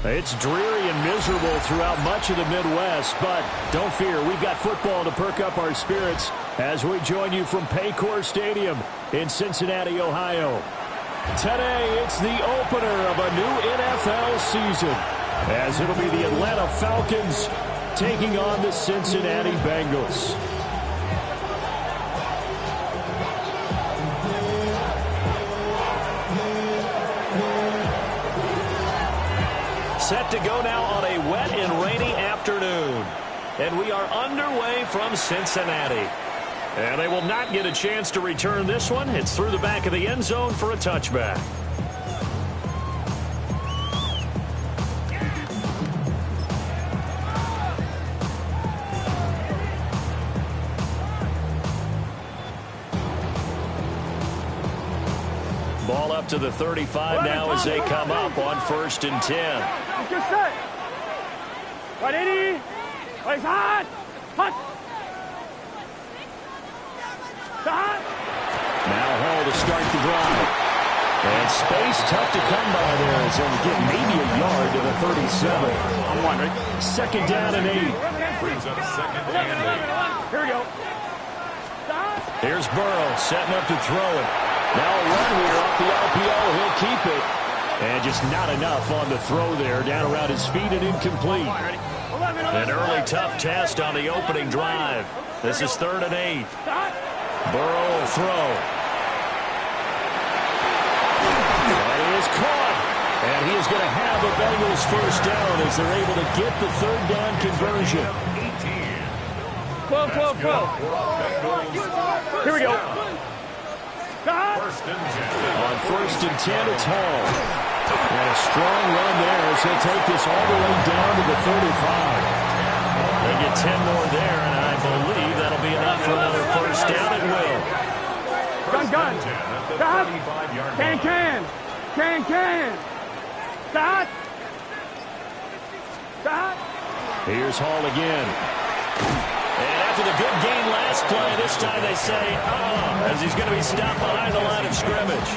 It's dreary and miserable throughout much of the Midwest, but don't fear, we've got football to perk up our spirits as we join you from Paycor Stadium in Cincinnati, Ohio. Today, it's the opener of a new NFL season, as it'll be the Atlanta Falcons taking on the Cincinnati Bengals. Set to go now on a wet and rainy afternoon. And we are underway from Cincinnati. And they will not get a chance to return this one. It's through the back of the end zone for a touchback. Ball up to the 35 now as they come up on 1st and 10. Good set. 180. Place hot. Hot. Hot. Now Hall to start the drive. And space tough to come by there as they'll get maybe a yard to the 37. I'm wondering. 2nd down and 8. Brings up 2nd and 8. Here we go. Here's Burrow setting up to throw it. Now a run here off the RPO. He'll keep it. And just not enough on the throw there. Down around his feet and incomplete. An early tough test on the opening drive. This is 3rd and 8. Burrow will throw. And he is caught. And he is going to have the Bengals 1st down as they're able to get the 3rd down conversion. 12. Here we go. On 1st and 10, it's Hall. And a strong run there as he'll take this all the way down to the 35. They get 10 more there, and I believe that'll be enough for another 1st down. It will. Gun. Can. Stop. Here's Hall again. And after the good gain last play, this time they say, as he's going to be stopped behind the line of scrimmage.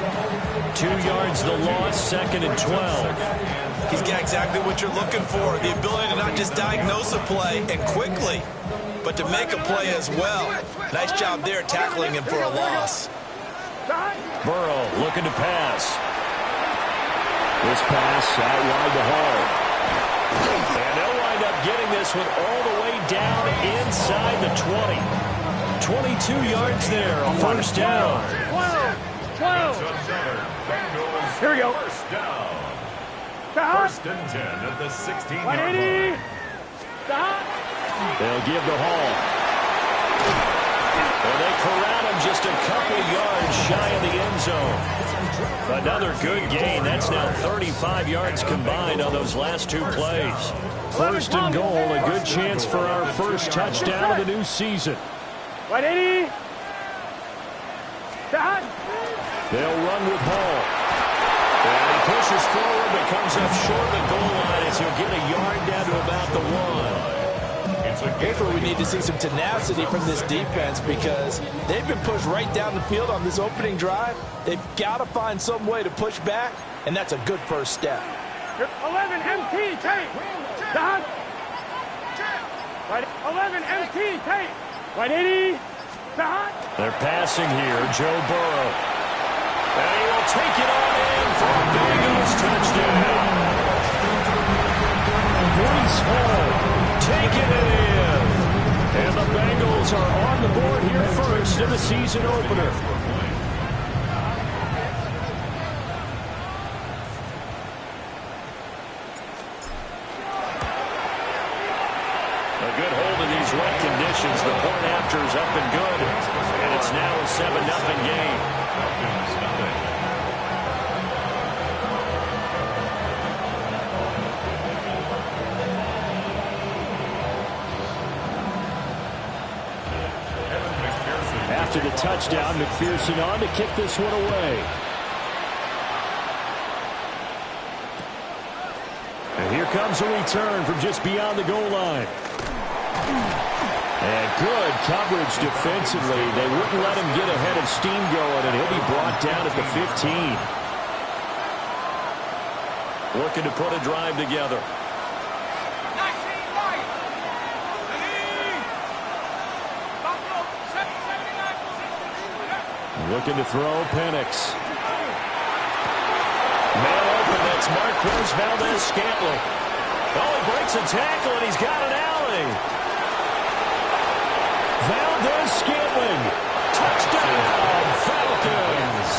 2 yards the loss, 2nd and 12. He's got exactly what you're looking for, the ability to not just diagnose a play and quickly, but to make a play as well. Nice job there tackling him for a loss. Burrow looking to pass. This pass out wide to Hall. And they'll wind up getting this one all the way down inside the 20. 22 yards there, a 1st down. 12. Here we go. 1st down. 1st and 10 at the 16-yard line. They'll give the Hall. And they corral him just a couple yards shy of the end zone. Another good gain. That's now 35 yards combined on those last 2 plays. 1st and goal, a good chance for our 1st touchdown of the new season. 180. They'll run with Hall. And he pushes forward but comes up short of the goal line as he'll get a yard down to about the 1. Here's where we need to see some tenacity from this defense because they've been pushed right down the field on this opening drive. They've got to find some way to push back, and that's a good 1st step. 11 MT tape. 11 MT tape. 180. They're passing here, Joe Burrow. And he will take it on in for a Bengals touchdown. Breece Hall taking it in. And the Bengals are on the board here first in the season opener. A good hold in these wet conditions. The point after is up and good. And it's now a 7-0 game. After the touchdown, McPherson on to kick this one away. And here comes a return from just beyond the goal line. And good coverage defensively. They wouldn't let him get ahead of steam going, and he'll be brought down at the 15. looking to put a drive together. Looking to throw, Penix. Man open, that's Marquez Valdes-Scantling. Oh, he breaks a tackle, and he's got an alley. Valdes-Scantling. Touchdown, Falcons.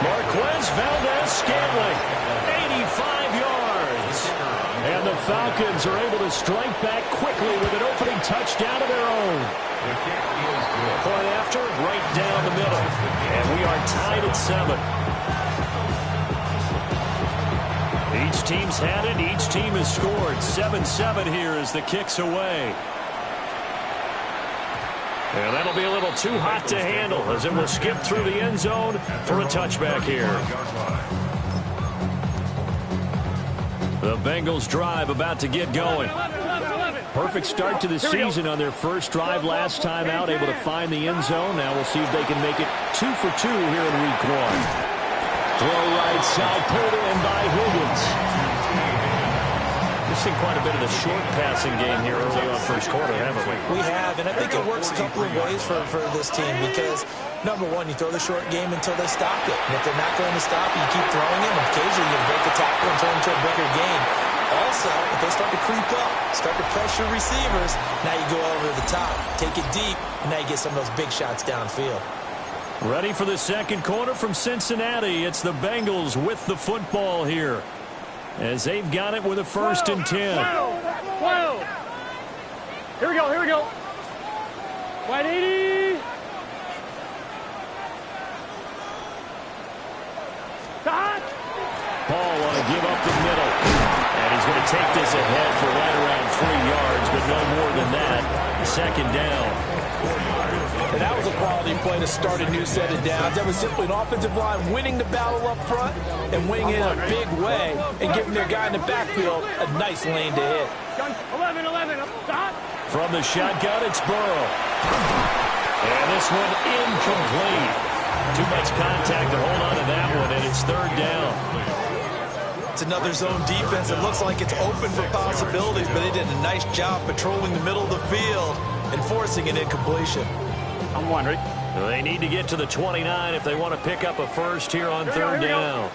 Marquez Valdes-Scantling, 85 yards. And the Falcons are able to strike back quickly with an opening touchdown of their own. Point after, right down the middle. And we are tied at 7. Each team's had it. Each team has scored. 7-7 here as the kick's away. And that'll be a little too hot to handle as it will skip through the end zone for a touchback here. The Bengals drive about to get going. Perfect start to the season on their first drive last time out, able to find the end zone. Now we'll see if they can make it 2 for 2 here in week 1. Throw right side, pulled in by Higgins. We've seen quite a bit of the short passing game here early on first quarter, haven't we? We have, and I think it works a couple of ways for this team because, number one, you throw the short game until they stop it. And if they're not going to stop it, you keep throwing it, and occasionally you break the tackle and turn into a bigger gain. Also, if they start to creep up, start to pressure receivers, now you go over the top, take it deep, and now you get some of those big shots downfield. Ready for the second quarter from Cincinnati. It's the Bengals with the football here, as they've got it with a 1st and 10. 12. Here we go, here we go. Wide 80. Stop. Paul want to give up the middle. And he's going to take this ahead for right around 3 yards, but no more than that. 2nd down. And that was a quality play to start a new set of downs. That was simply an offensive line winning the battle up front and winning it in a big way and giving their guy in the backfield a nice lane to hit. 11, stop. From the shotgun, it's Burrow. And this one incomplete. Too much contact to hold on to that one, and it's 3rd down. It's another zone defense. It looks like it's open for possibilities, but they did a nice job patrolling the middle of the field and forcing an incompletion. I'm wondering. They need to get to the 29 if they want to pick up a first here on 3rd down.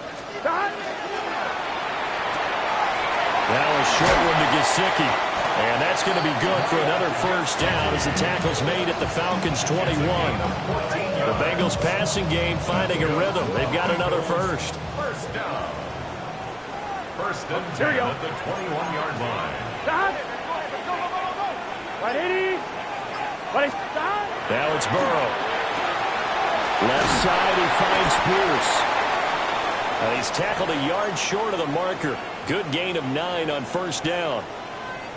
Now a short one to Gesicki. And that's going to be good for another 1st down as the tackle's made at the Falcons' 21. The Bengals passing game finding a rhythm. They've got another first. 1st down. 1st and 10 at the 21-yard line. Stop. Right 80. Right, stop. Now it's Burrow. Left side, he finds Pierce. He's tackled a yard short of the marker. Good gain of 9 on 1st down.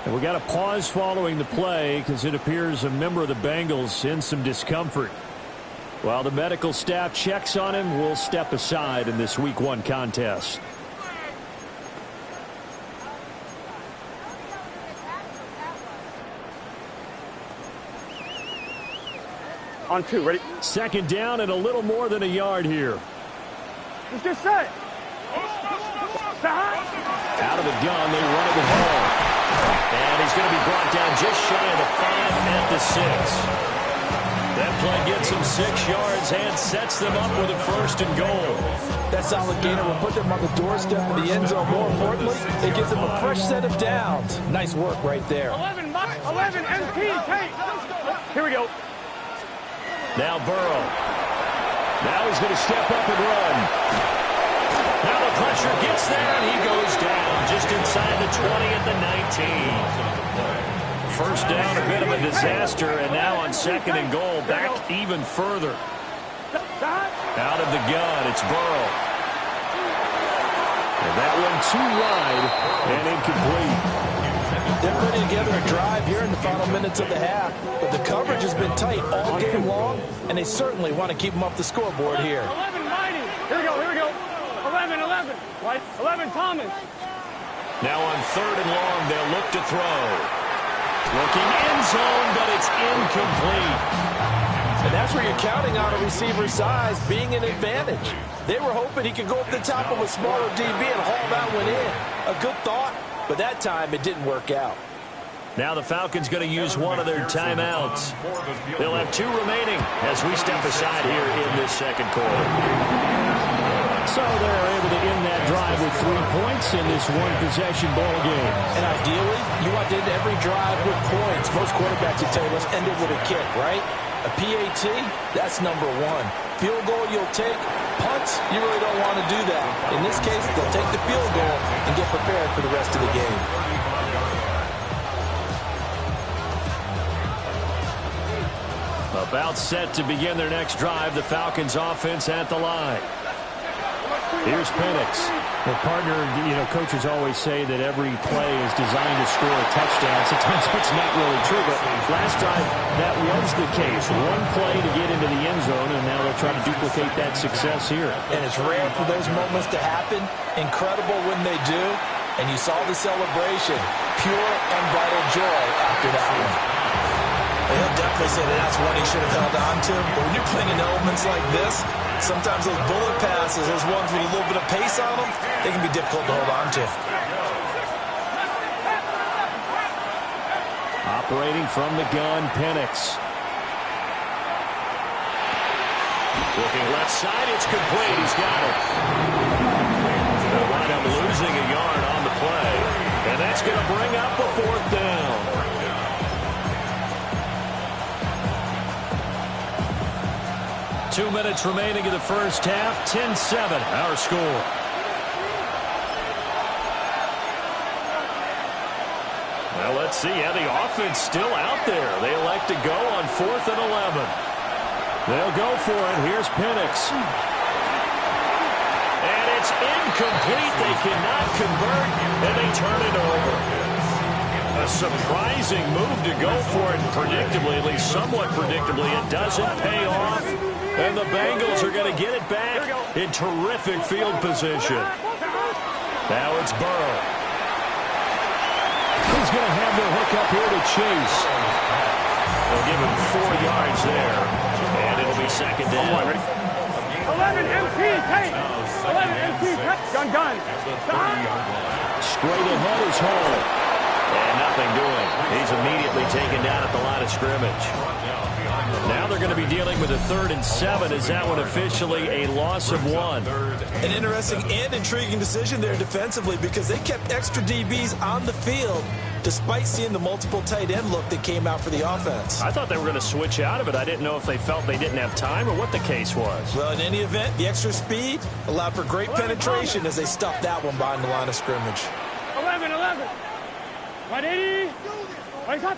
And we got a pause following the play because it appears a member of the Bengals in some discomfort. While the medical staff checks on him, we'll step aside in this Week 1 contest. On 2, ready? 2nd down and a little more than a yard here. Let's get set. Out of the gun, they run it with Hall. And he's going to be brought down just shy of the 5 at the 6. That play gets him 6 yards and sets them up with a 1st and goal. That solid gainer will put them on the doorstep of the end zone. More importantly, it gives them a fresh set of downs. Nice work right there. 11 MT, Kate. Here we go. Now Burrow. Now he's going to step up and run. Now the pressure gets there, and he goes down just inside the 20 at the 19. 1st down, a bit of a disaster, and now on 2nd and goal, back even further. Out of the gun, it's Burrow. And that one too wide and incomplete. They're putting together a drive here in the final minutes of the half, but the coverage has been tight all game long, and they certainly want to keep them up the scoreboard here. 11 Mighty. Here we go, here we go. 11. Right, 11 Thomas. Now on 3rd and long, they'll look to throw. Looking end zone, but it's incomplete. And that's where you're counting on a receiver's size being an advantage. They were hoping he could go up the top of a smaller DB and haul that one in. A good thought, but that time it didn't work out. Now the Falcons going to use one of their timeouts. They'll have 2 remaining as we step aside here in this second quarter. So they're able to end that drive with 3 points in this one-possession ball game. And ideally, you want to end every drive with points. Most quarterbacks would tell you, let's end it with a kick, right? A PAT, that's number 1. Field goal you'll take. Punts, you really don't want to do that. In this case, they'll take the field goal and get prepared for the rest of the game. About set to begin their next drive, the Falcons offense at the line. Here's Penix. Well, partner, coaches always say that every play is designed to score a touchdown. Sometimes that's not really true, but last drive that was the case. One play to get into the end zone, and now they'll try to duplicate that success here. And it's rare for those moments to happen. Incredible when they do. And you saw the celebration. Pure, unbridled joy after that one. He'll definitely say that that's one he should have held on to. But when you're playing in elements like this, sometimes those bullet passes, those ones with a little bit of pace on them, they can be difficult to hold on to. Operating from the gun, Penix. Looking left side, it's complete. He's got it. They'll wind up losing a yard on the play. And that's going to bring up a 4th down. Two minutes remaining in the first half. 10-7, our score. Well, let's see. Yeah, the offense still out there. They elect to go on 4th and 11. They'll go for it. Here's Penix. And it's incomplete. They cannot convert, and they turn it over. A surprising move to go for it, predictably, at least somewhat predictably. It doesn't pay off. And the Bengals are going to get it back in terrific field position. Now it's Burrow. He's going to have the hook up here to Chase. They'll give him 4 yards there. And it'll be second down. 11 MP, Tate. 11 MP, gun. Straight ahead is Hall. And nothing doing. He's immediately taken down at the line of scrimmage. Now they're going to be dealing with a 3rd and 7. Is that one officially a loss of 1? An interesting and intriguing decision there defensively because they kept extra DBs on the field despite seeing the multiple tight end look that came out for the offense. I thought they were going to switch out of it. I didn't know if they felt they didn't have time or what the case was. Well, in any event, the extra speed allowed for great penetration as they stuffed that one behind the line of scrimmage. 11. 180. Wake up.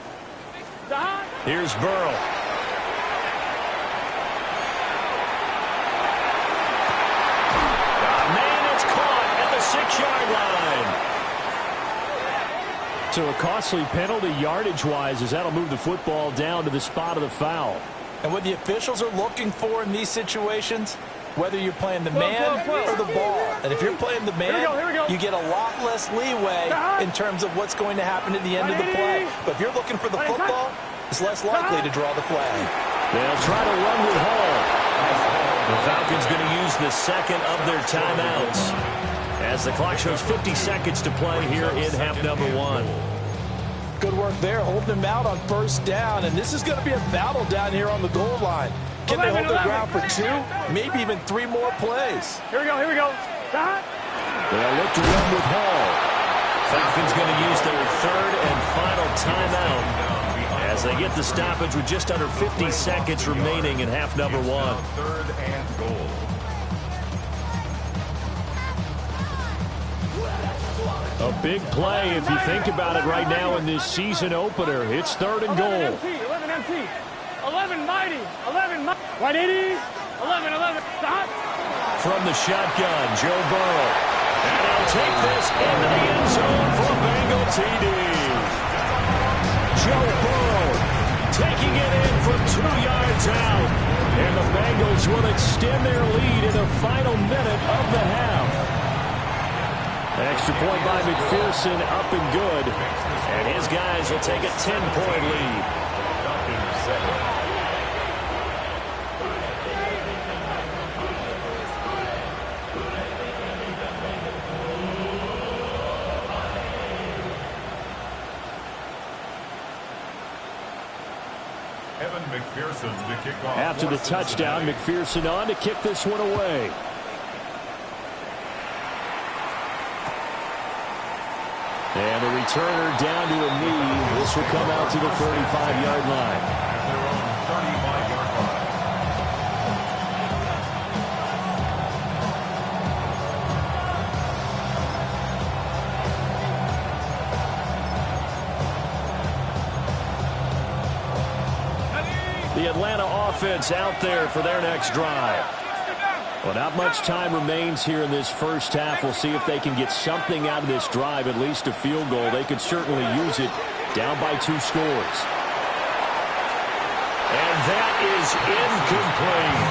Here's Burrow. Man, it's caught at the 6-yard line. So a costly penalty yardage-wise as that'll move the football down to the spot of the foul. And what the officials are looking for in these situations, whether you're playing the man or the ball. And if you're playing the man, here we go. you get a lot less leeway in terms of what's going to happen at the end of the play. But if you're looking for the football, it's less likely to draw the flag. They'll try to run with Hall. The Falcons going to use the second of their timeouts as the clock shows 50 seconds to play here in half number 1. Good work there, holding them out on 1st down. And this is going to be a battle down here on the goal line. Can they hold their ground for 2, maybe even 3 more plays? Here we go. They'll look to run with Hall. Falcons going to use their 3rd and final timeout as they get the stoppage with just under 50 seconds remaining in half number 1. 3rd and goal. A big play if you think about it right now in this season opener. It's 3rd and goal. 11 empty. 11 mighty. 11 mighty. 180. 11. Stop. From the shotgun, Joe Burrow. And he'll take this into the end zone for a Bengal TD. Joe Burrow taking it in from 2 yards out. And the Bengals will extend their lead in the final minute of the half. Extra point by McPherson, up and good. And his guys will take a 10-point lead. McPherson to kick off. After the touchdown, McPherson on to kick this one away. And the returner down to a knee. This will come out to the 35-yard line. At their own 35-yard line. The Atlanta offense out there for their next drive. Well, not much time remains here in this first half. We'll see if they can get something out of this drive, at least a field goal. They could certainly use it, down by 2 scores. And that is incomplete.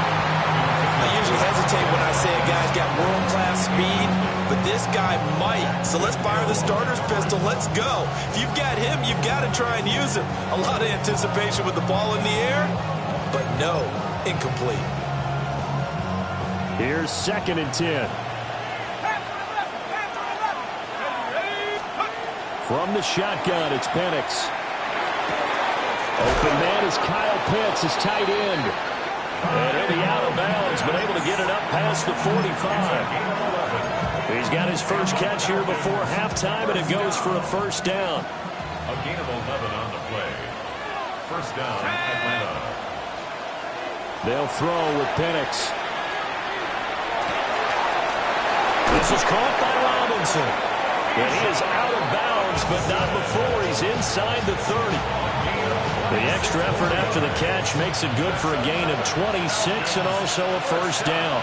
I usually hesitate when I say a guy's got world-class speed, but this guy might. So let's fire the starter's pistol. Let's go. If you've got him, you've got to try and use him. A lot of anticipation with the ball in the air, but no, incomplete. Here's 2nd and 10. From the shotgun, it's Penix. Open man is Kyle Pitts, his tight end. And he'll be out of bounds, but able to get it up past the 45. He's got his first catch here before halftime, and it goes for a first down. A gain of 11 on the play. First down, Atlanta. They'll throw with Penix. This is caught by Robinson. And he is out of bounds, but not before he's inside the 30. The extra effort after the catch makes it good for a gain of 26 and also a first down.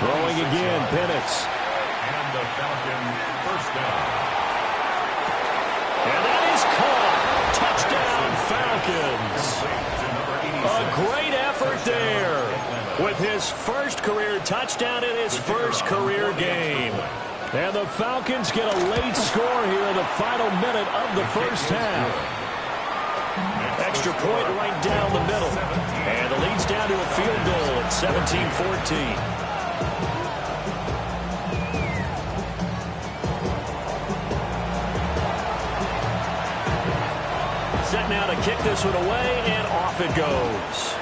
Throwing again, Penix. And the Falcon first down. And that is caught. Touchdown, Falcons. A great effort there with his first career touchdown in his first career game. And the Falcons get a late score here in the final minute of the first half. Extra point right down the middle. And the lead's down to a field goal at 17-14. Set now to kick this one away, and off it goes.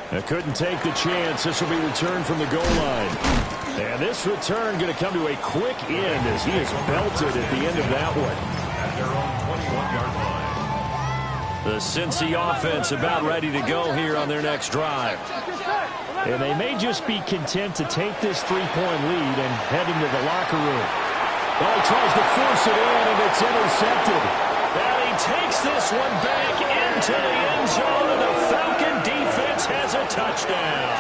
I couldn't take the chance. This will be returned from the goal line. And this return going to come to a quick end as he is belted at the end of that one. At their own 21-yard line. The Cincy offense about ready to go here on their next drive. And they may just be content to take this 3-point lead and head into the locker room. Well, he tries to force it in, and it's intercepted. And he takes this one back into the end zone, and the Falcon defense has a touchdown.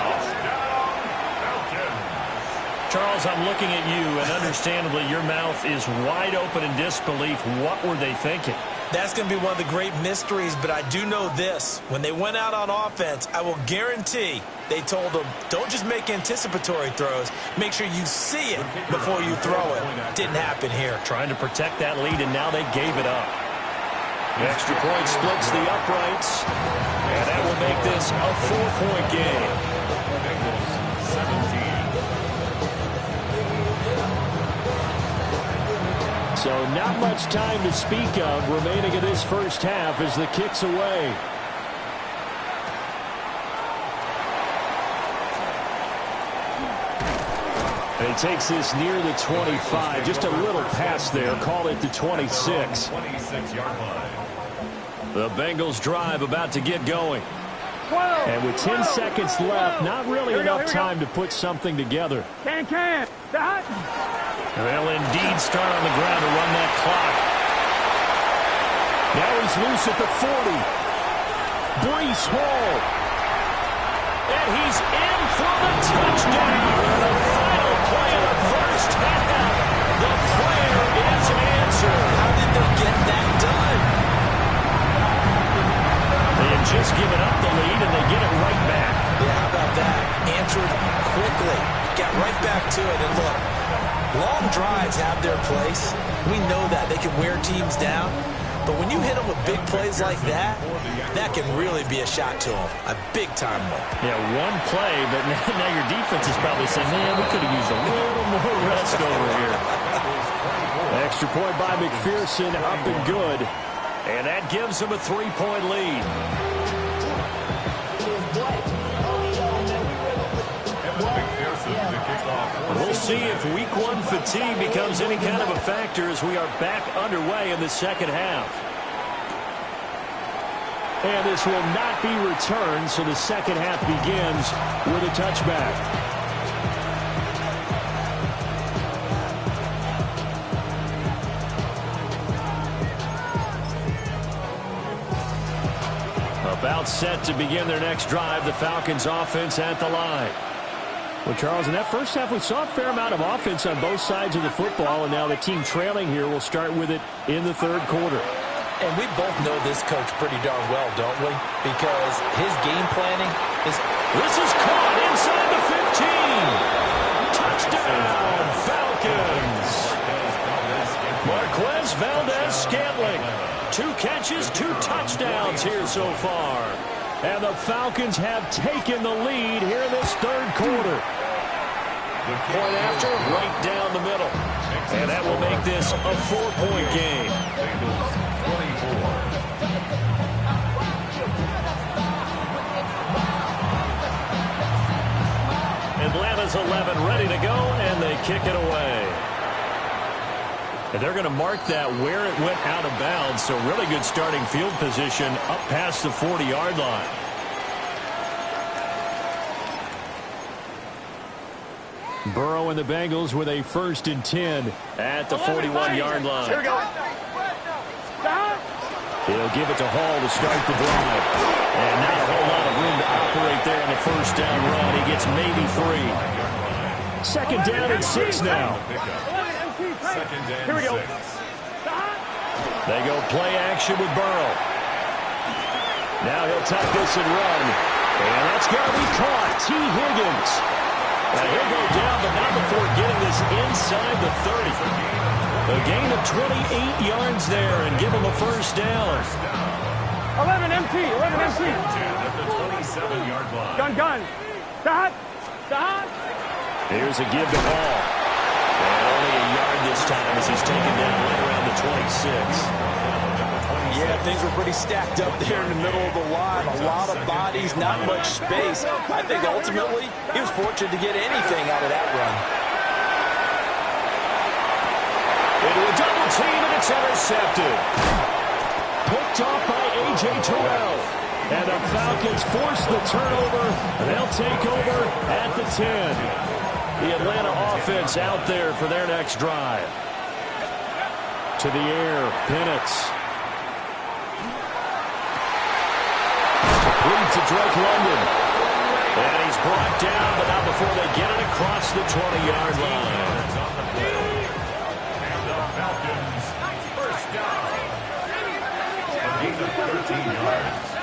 Charles, I'm looking at you, and understandably, your mouth is wide open in disbelief. What were they thinking? That's going to be one of the great mysteries, but I do know this. When they went out on offense, I will guarantee they told them, don't just make anticipatory throws. Make sure you see it before you throw it. Didn't happen here. Trying to protect that lead, and now they gave it up. The extra point splits the uprights, and that will make this a 4-point game. Bengals 17. So not much time to speak of remaining in this first half as the kick's away. And he takes this near the 25. Just a little pass there. Call it the 26. 26-yard line. The Bengals drive about to get going. And with 10 seconds left, not really enough time to put something together. They'll indeed start on the ground to run that clock. Now he's loose at the 40. Breece Hall. And he's in for the touchdown. The final play of the first half. The prayer is answered. How did they get that done? They had just given up the lead, and they get it right back. Yeah, how about that? Answered quickly. Got right back to it, and look. Long drives have their place. We know that. They can wear teams down. But when you hit them with big plays like that, that can really be a shot to them. A big-time one. Yeah, one play, but now your defense is probably saying, man, we could have used a little more rest over here. Extra point by McPherson, up and good. And that gives them a 3-point lead. We'll see if week one fatigue becomes any kind of a factor as we are back underway in the second half. And this will not be returned, so the second half begins with a touchback. About set to begin their next drive, the Falcons offense at the line. Well, Charles, in that first half, we saw a fair amount of offense on both sides of the football, and now the team trailing here will start with it in the third quarter. And we both know this coach pretty darn well, don't we? Because his game planning is... This is caught inside the 15. Touchdown, Falcons. Marquez Valdez-Scantling. 2 catches, 2 touchdowns here so far. And the Falcons have taken the lead here in this third quarter. Point after, right down the middle. And that will make this a 4-point game. Atlanta's 11 ready to go, and they kick it away. And they're going to mark that where it went out of bounds, so really good starting field position up past the 40-yard line. Burrow and the Bengals with a 1st and 10 at the 41-yard line. Here we go. He'll give it to Hall to start the drive. And not a whole lot of room to operate there in the first down run. He gets maybe 3. Second down and 6 now. Here we go. They go play action with Burrow. Now he'll tuck this and run. And that's going to be caught. T. Higgins. Now he'll go down, but not before getting this inside the 30. A gain of 28 yards there and give him a first down. 11 MT. At the 27-yard line. Gun. Stop. Here's a give to Hall. And only a yard this time as he's taken down right around the 26. Yeah, things were pretty stacked up there in the middle of the line. A lot of bodies, not much space. I think ultimately he was fortunate to get anything out of that run. Into a double team, and it's intercepted. Picked off by A.J. Terrell. And the Falcons force the turnover. They'll take over at the 10. The Atlanta offense out there for their next drive. To the air, Penix. Complete to Drake London. And he's brought down, but not before they get it across the 20-yard line. And the Falcons, first down. A gain of 13 yards.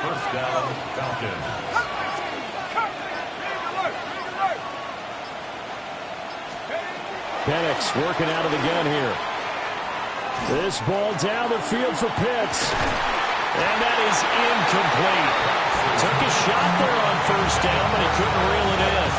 First down, Falcons. Penix working out of the gun here. This ball down the field for Pitts. And that is incomplete. Took a shot there on first down, but he couldn't reel it in.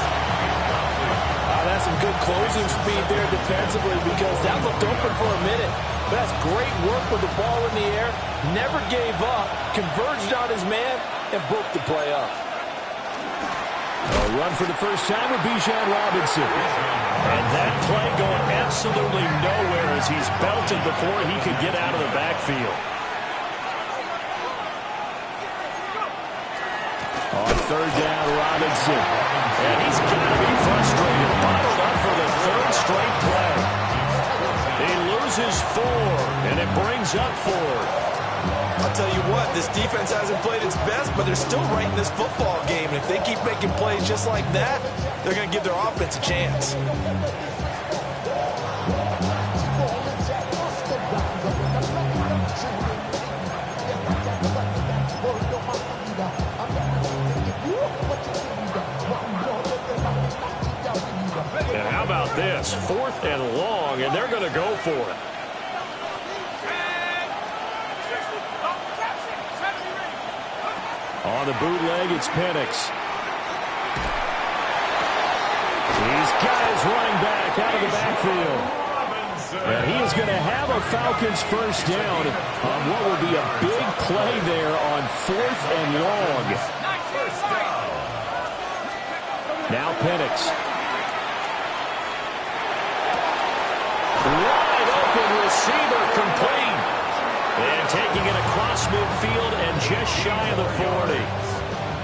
That's some good closing speed there defensively because that looked open for a minute. But that's great work with the ball in the air. Never gave up, converged on his man, and broke the play up. A run for the first time with Bijan Robinson. And that play going absolutely nowhere as he's belted before he could get out of the backfield. On third down, Robinson. And he's got to be frustrated. Bottled up for the third straight play. He loses 4, and it brings up 4. I'll tell you what, this defense hasn't played its best, but they're still right in this football game. And if they keep making plays just like that, they're going to give their offense a chance. And how about this? 4th and long, and they're going to go for it. On the bootleg, it's Penix. He's got his running back out of the backfield. And he is going to have a Falcons first down on what will be a big play there on 4th and long. Now Penix. Wide open receiver complete. And taking it across midfield and just shy of the 40.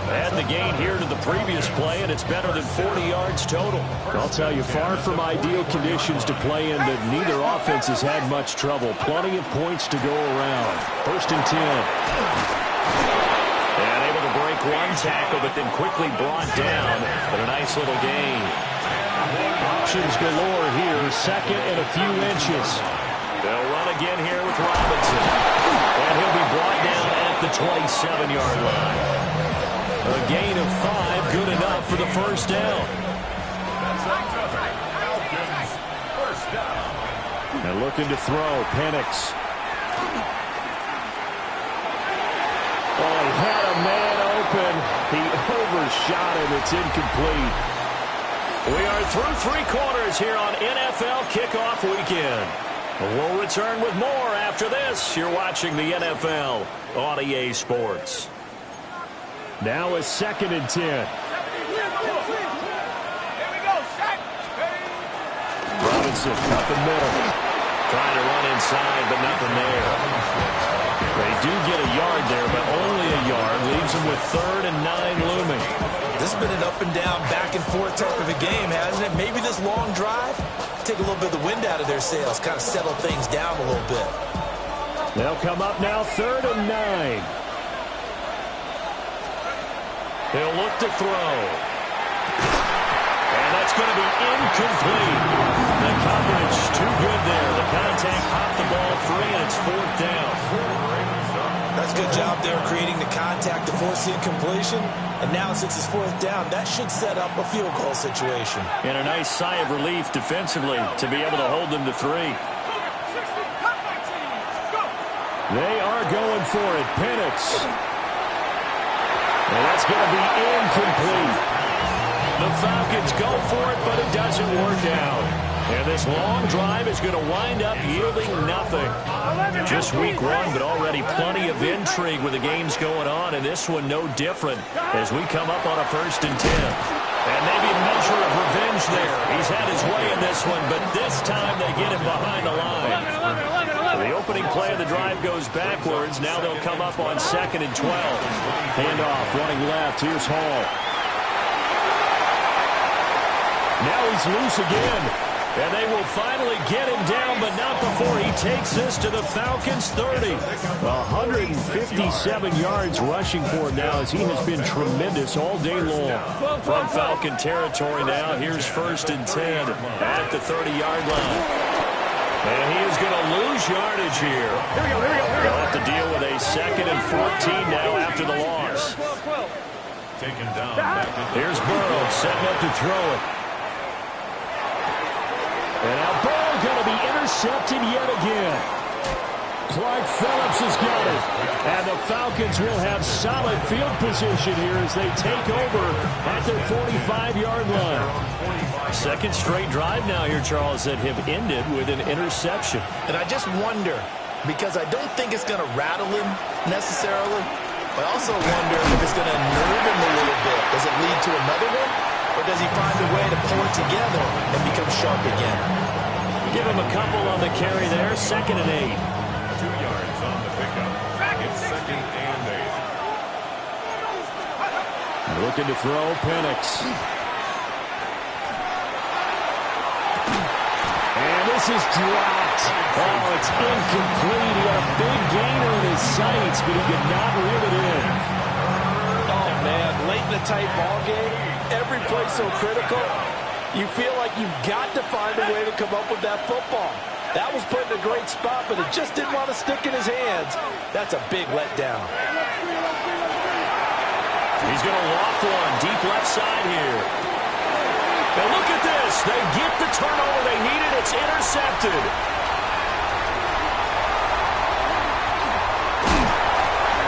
And the gain here to the previous play, and it's better than 40 yards total. I'll tell you, far from ideal conditions to play in, but neither offense has had much trouble. Plenty of points to go around. 1st and 10. And able to break one tackle, but then quickly brought down. But a nice little gain. Options galore here. 2nd and a few inches. They'll run again here with Robinson. And he'll be brought down at the 27-yard line. A gain of 5, good enough for the first down. And looking to throw, Penix. Oh, he had a man open. He overshot him. It's incomplete. We are through 3 quarters here on NFL Kickoff Weekend. We'll return with more after this. You're watching the NFL on EA Sports. Now a 2nd and 10. Robinson up the middle. Trying to run inside, but nothing there. They do get a yard there, but only a yard. Leaves them with 3rd and 9 looming. This has been an up and down, back and forth type of a game, hasn't it? Maybe this long drive, take a little bit of the wind out of their sails, kind of settle things down a little bit. They'll come up now 3rd and 9. He'll look to throw. And that's going to be incomplete. The coverage too good there. The contact popped the ball free, and it's 4th down. That's a good job there creating the contact to force the incompletion. And now since it's 4th down, that should set up a field goal situation. And a nice sigh of relief defensively to be able to hold them to 3. They are going for it. Penix. And that's going to be incomplete. The Falcons go for it, but it doesn't work out. And this long drive is going to wind up yielding nothing. Just week 1, but already plenty of intrigue with the games going on, and this one no different as we come up on a 1st and 10. And maybe a measure of revenge there. He's had his way in this one, but this time they get him behind the line. The opening play of the drive goes backwards. Now they'll come up on 2nd and 12. Handoff running left. Here's Hall. Now he's loose again. And they will finally get him down, but not before he takes this to the Falcons' 30. 157 yards rushing for him now as he has been tremendous all day long. From Falcon territory now, here's 1st and 10 at the 30-yard line. And he is going to lose yardage here. They'll have to deal with a 2nd and 14 now after the loss. Taken down. Here's Burrow setting up to throw it. And now ball going to be intercepted yet again. Clark Phillips has got it. And the Falcons will have solid field position here as they take over at their 45-yard line. 2nd straight drive now here, Charles, that have ended with an interception. And I just wonder, because I don't think it's going to rattle him necessarily, but I also wonder if it's going to nerve him a little bit. Does it lead to another one? Or does he find a way to pull it together and become sharp again? Give him a couple on the carry there. 2nd and 8. 2 yards on the pickup. It's 2nd and 8. Looking to throw, Penix. And this is dropped. Oh, it's incomplete. He had a big gainer in his sights, but he could not reel it in. Oh, man, late in the tight ball game, every play so critical. You feel like you've got to find a way to come up with that football. That was put in a great spot, but it just didn't want to stick in his hands. That's a big letdown. He's going to loft one deep left side here. And look at this. They get the turnover they needed. It's intercepted.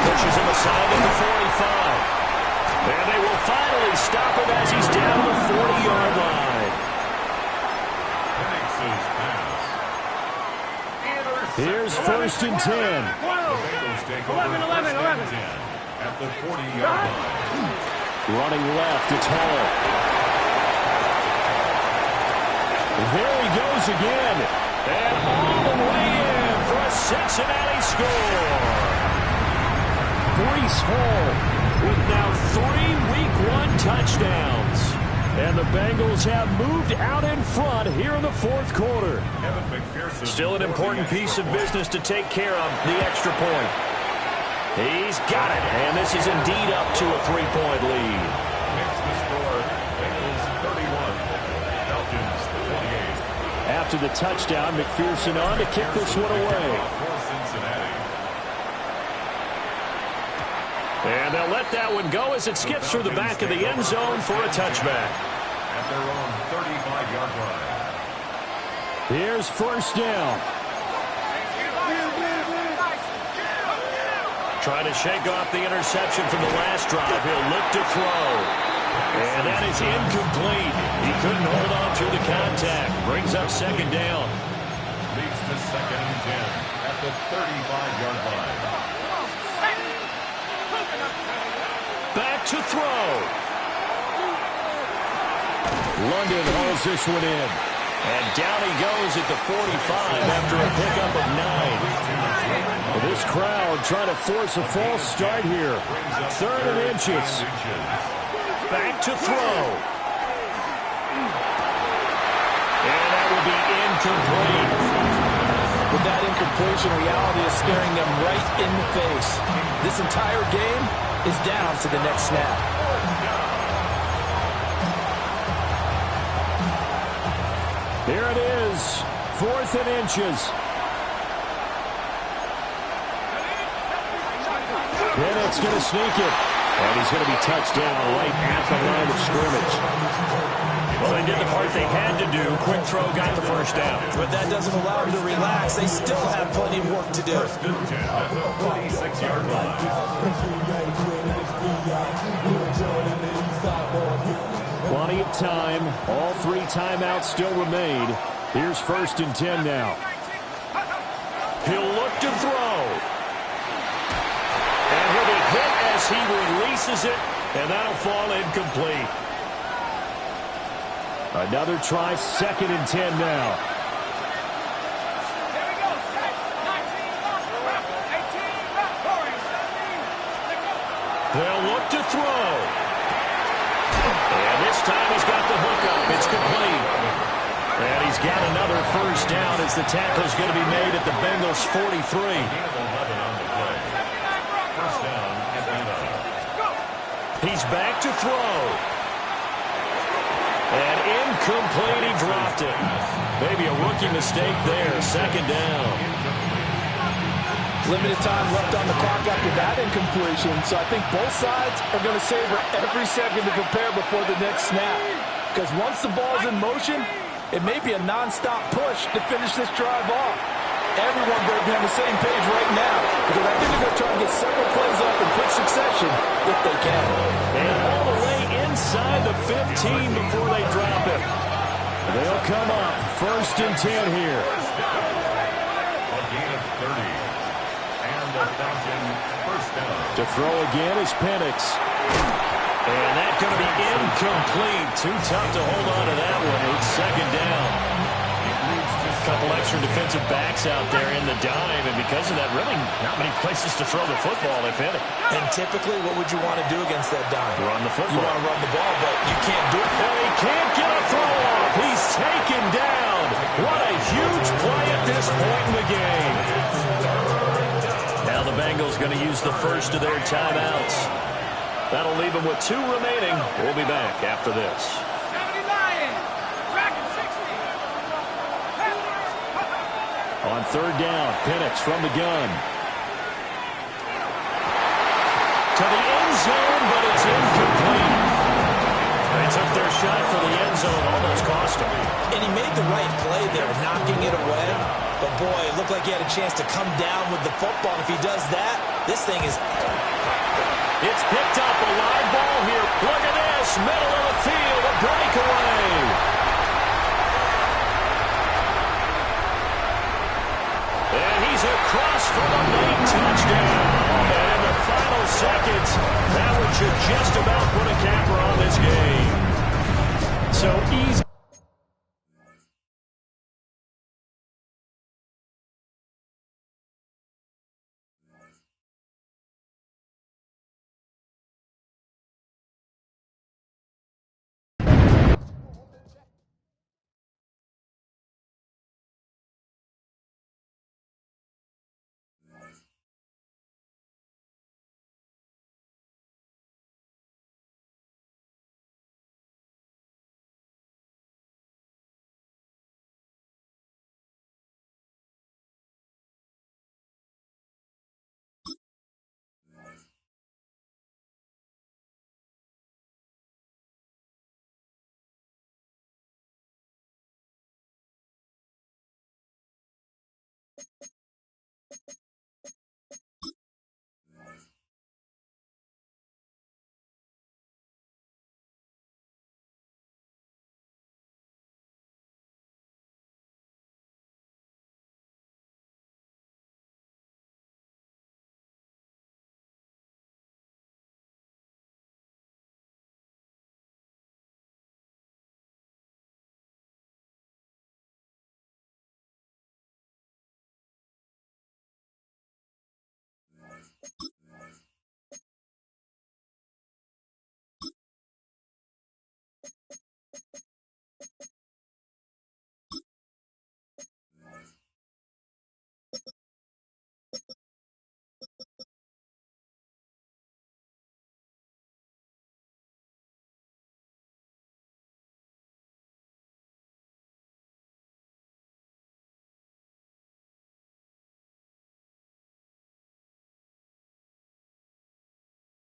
Pushes him aside at the 45. And they will finally stop him as he's down the 40-yard line. Penix's pass Here's first and 10. The Bengals take over 11 at the 40-yard line. Running left, it's Hall. There he goes again. And all the way in for a Cincinnati score. Breece Hall with now 3 Week 1 touchdowns. And the Bengals have moved out in front here in the fourth quarter. Still an important piece of business to take care of, the extra point. He's got it, and this is indeed up to a 3-point lead. Makes the score, Bengals 31, Falcons 28. After the touchdown, McPherson on to kick this one away. For Cincinnati. And they'll let that one go as it skips through the back of the end zone for a touchback. At their own 35-yard line. Here's first down. Trying to shake off the interception from the last drive. He'll look to throw. And that is incomplete. He couldn't hold on through the contact. Brings up second down. Leads to second and 10 at the 35-yard line. Back to throw. London hauls this one in. And down he goes at the 45 after a pickup of 9. This crowd trying to force a false start here. Third and inches. Back to throw. And that will be incomplete. With that incompletion, reality is staring them right in the face. This entire game is down to the next snap. Here it is, 4th and inches. Bennett's going to sneak it. And he's going to be touched down right at the line of scrimmage. Well, they did the part they had to do. Quick throw got the first down. But that doesn't allow them to relax. They still have plenty of work to do. First and 10 at the 46-yard line. Plenty of time. All 3 timeouts still remain. Here's first and 10 now. He'll look to throw. And he'll be hit as he releases it. And that'll fall incomplete. Another try, 2nd and 10 now. They'll look to throw. And this time he's got the hook up. It's complete. And he's got another first down as the tackle's going to be made at the Bengals 43. First down, Atlanta. He's back to throw. And incomplete, he dropped it. Maybe a rookie mistake there, second down. Limited time left on the clock after that incompletion, so I think both sides are going to savor every second to prepare before the next snap. Because once the ball's in motion, it may be a non-stop push to finish this drive off. Everyone better be on the same page right now, because I think they're going to try and get several plays off in quick succession if they can. And all the way inside the 15 before they drop it. They'll come up, first and 10 here. A gain of 30. And the Falcon first down. To throw again is Penix. And that's going to be incomplete. Too tough to hold on to that one. It's second down. A couple extra defensive backs out there in the dime, and because of that, really not many places to throw the football, if any. And typically, what would you want to do against that dime? Run the football. You want to run the ball, but you can't do it. And he can't get a throw off. He's taken down. What a huge play at this point in the game. Now the Bengals going to use the first of their timeouts. That'll leave them with 2 remaining. We'll be back after this. On third down, Penix from the gun. To the end zone, but it's incomplete. They took their shot for the end zone, almost cost them. And he made the right play there, knocking it away. But boy, it looked like he had a chance to come down with the football. If he does that, this thing is... It's picked up, a live ball here. Look at this, middle of the field, a breakaway. And he's for the late touchdown. And in the final seconds, that one should just about put a capper on this game. So easy.